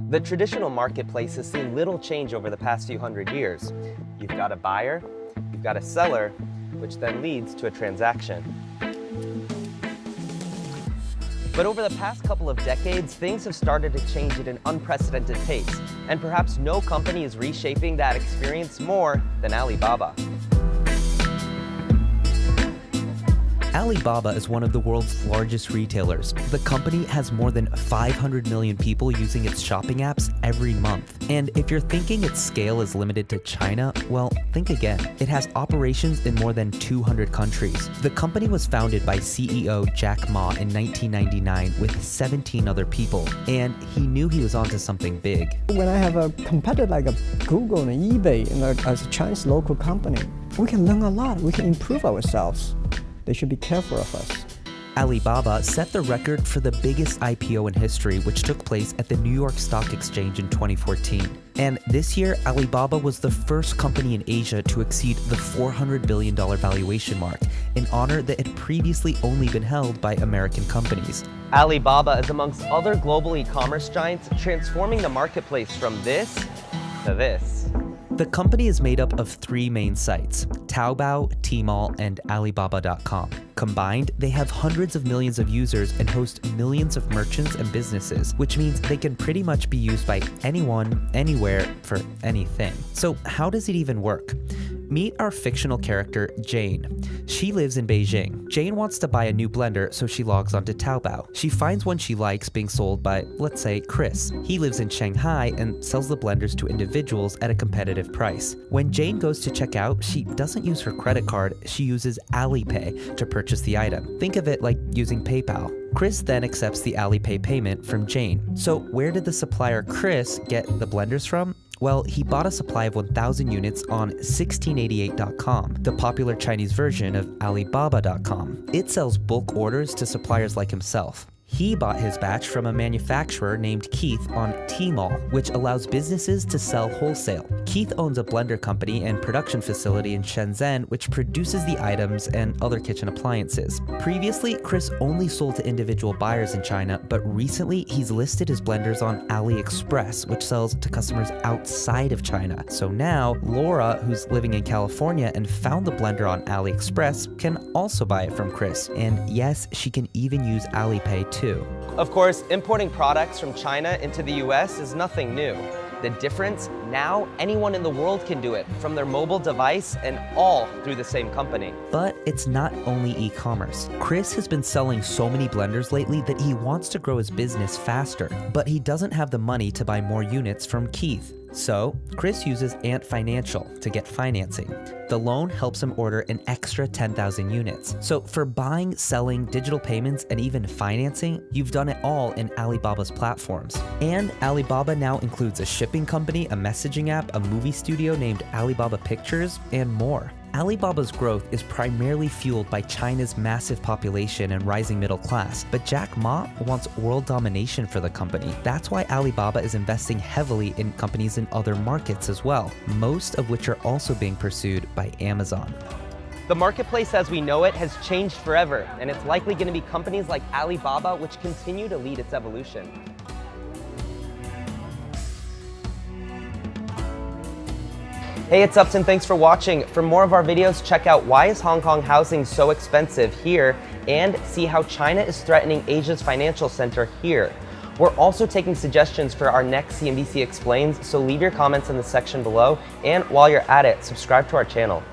The traditional marketplace has seen little change over the past few hundred years. You've got a buyer, you've got a seller, which then leads to a transaction. But over the past couple of decades, things have started to change at an unprecedented pace, and perhaps no company is reshaping that experience more than Alibaba. Alibaba is one of the world's largest retailers. The company has more than 500 million people using its shopping apps every month. And if you're thinking its scale is limited to China, well, think again. It has operations in more than 200 countries. The company was founded by CEO Jack Ma in 1999 with 17 other people, and he knew he was onto something big. When I have a competitor like a Google and eBay as a Chinese local company, we can learn a lot. We can improve ourselves. They should be careful of us. Alibaba set the record for the biggest IPO in history, which took place at the New York Stock Exchange in 2014. And this year, Alibaba was the first company in Asia to exceed the $400 billion valuation mark, an honor that had previously only been held by American companies. Alibaba is amongst other global e-commerce giants, transforming the marketplace from this to this. The company is made up of three main sites: Taobao, Tmall, and Alibaba.com. Combined, they have hundreds of millions of users and host millions of merchants and businesses, which means they can pretty much be used by anyone, anywhere, for anything. So how does it even work? Meet our fictional character, Jane. She lives in Beijing. Jane wants to buy a new blender, so she logs onto Taobao. She finds one she likes being sold by, let's say, Chris. He lives in Shanghai and sells the blenders to individuals at a competitive price. When Jane goes to check out, she doesn't use her credit card, she uses Alipay to purchase the item. Think of it like using PayPal. Chris then accepts the Alipay payment from Jane. So where did the supplier Chris get the blenders from? Well, he bought a supply of 1,000 units on 1688.com, the popular Chinese version of Alibaba.com. It sells bulk orders to suppliers like himself. He bought his batch from a manufacturer named Keith on Tmall, which allows businesses to sell wholesale. Keith owns a blender company and production facility in Shenzhen, which produces the items and other kitchen appliances. Previously, Chris only sold to individual buyers in China, but recently he's listed his blenders on AliExpress, which sells to customers outside of China. So now, Laura, who's living in California and found the blender on AliExpress, can also buy it from Chris. And yes, she can even use Alipay too. Of course, importing products from China into the US is nothing new. The difference, now anyone in the world can do it from their mobile device and all through the same company. But it's not only e-commerce. Chris has been selling so many blenders lately that he wants to grow his business faster, but he doesn't have the money to buy more units from Keith. So, Chris uses Ant Financial to get financing. The loan helps him order an extra 10,000 units. So for buying, selling, digital payments, and even financing, you've done it all in Alibaba's platforms. And Alibaba now includes a shipping company, a messaging app, a movie studio named Alibaba Pictures, and more. Alibaba's growth is primarily fueled by China's massive population and rising middle class, but Jack Ma wants world domination for the company. That's why Alibaba is investing heavily in companies in other markets as well, most of which are also being pursued by Amazon. The marketplace as we know it has changed forever, and it's likely going to be companies like Alibaba which continue to lead its evolution. Hey, it's Upton, thanks for watching. For more of our videos, check out Why is Hong Kong Housing So Expensive here, and see how China is threatening Asia's financial center here. We're also taking suggestions for our next CNBC Explains, so leave your comments in the section below, and while you're at it, subscribe to our channel.